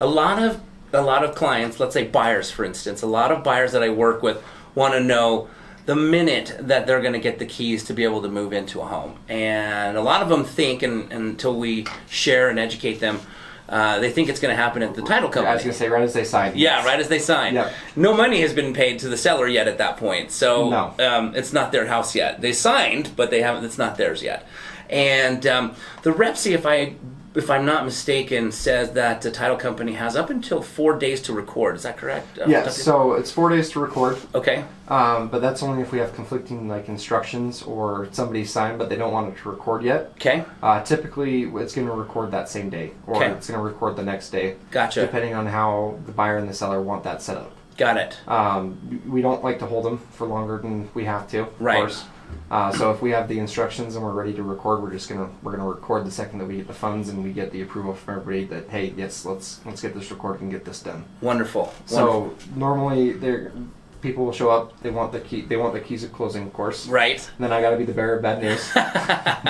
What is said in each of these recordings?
lot of clients, let's say buyers for instance, a lot of buyers that I work with want to know the minute that they're going to get the keys to be able to move into a home. And a lot of them think, and until we share and educate them, they think it's going to happen at the title company. I was going to say right as they sign. Yeah, right as they sign. Yep. No money has been paid to the seller yet at that point, so No. It's not their house yet. They signed, but they haven't. It's not theirs yet. And the REPC, if I'm not mistaken, says that the title company has up until 4 days to record. Is that correct? Yes. So it's 4 days to record. Okay. But that's only if we have conflicting instructions or somebody signed but they don't want it to record yet. Okay. Typically, it's going to record that same day, or Okay. it's going to record the next day. Gotcha. Depending on how the buyer and the seller want that set up. Got it. We don't like to hold them for longer than we have to. Of Right. course. So if we have the instructions and we're ready to record, we're gonna record the second that we get the funds and we get the approval from everybody that, hey, yes, let's get this recorded and get this done. Wonderful. So normally people will show up. They want the key. They want the keys at closing, of course. Right. And then I got to be the bearer of bad news.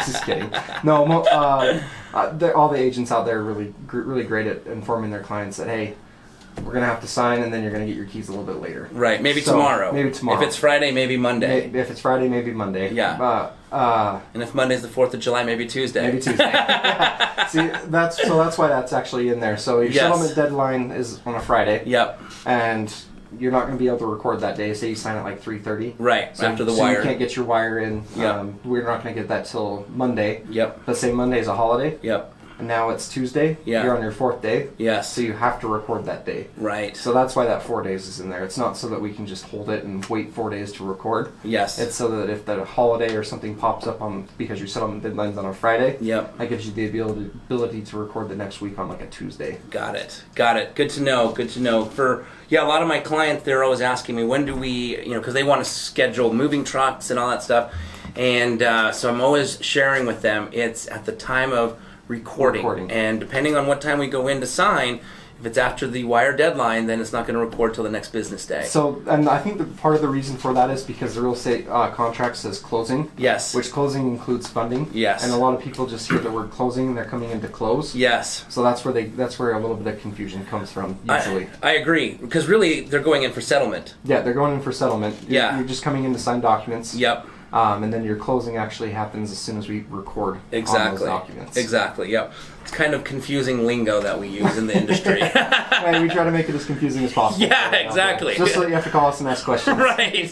Just kidding. No, all the agents out there are really great at informing their clients that, hey, we're gonna have to sign, and then you're gonna get your keys a little bit later. Right. Maybe tomorrow. Maybe tomorrow. If it's Friday, maybe Monday. If it's Friday, maybe Monday. Yeah. And if Monday's the 4th of July, maybe Tuesday. Maybe Tuesday. See, that's why that's actually in there. So your settlement deadline is on a Friday. Yep. And you're not going to be able to record that day. Say you sign at like 3:30. Right. So, after the wire. you can't get your wire in. Yep. We're not going to get that till Monday. Yep. Let's say Monday is a holiday. Yep. And now it's Tuesday. Yeah. You're on your 4th day. Yes. So you have to record that day. Right. So that's why that 4 days is in there. It's not so that we can just hold it and wait 4 days to record. Yes. It's so that if that holiday or something pops up because your settlement deadline's on a Friday, Yep. that gives you the ability to record the next week on like a Tuesday. Got it. Good to know. For a lot of my clients, they're always asking me, when do we, because they want to schedule moving trucks and all that stuff. And so I'm always sharing with them, it's at the time of recording. And depending on what time we go in to sign, if it's after the wire deadline, then it's not going to record till the next business day. So, and I think part of the reason for that is because the real estate contract says closing. Yes. Which closing includes funding. Yes. And a lot of people just hear the word closing and they're coming in to close. Yes. So that's where a little bit of confusion comes from usually. I agree, because really they're going in for settlement. Yeah, they're going in for settlement. Yeah. You're just coming in to sign documents. Yep. And then your closing actually happens as soon as we record on those documents. Exactly, yep. It's kind of confusing lingo that we use in the industry. And we try to make it as confusing as possible. Yeah, exactly. Just so you have to call us and ask questions. Right.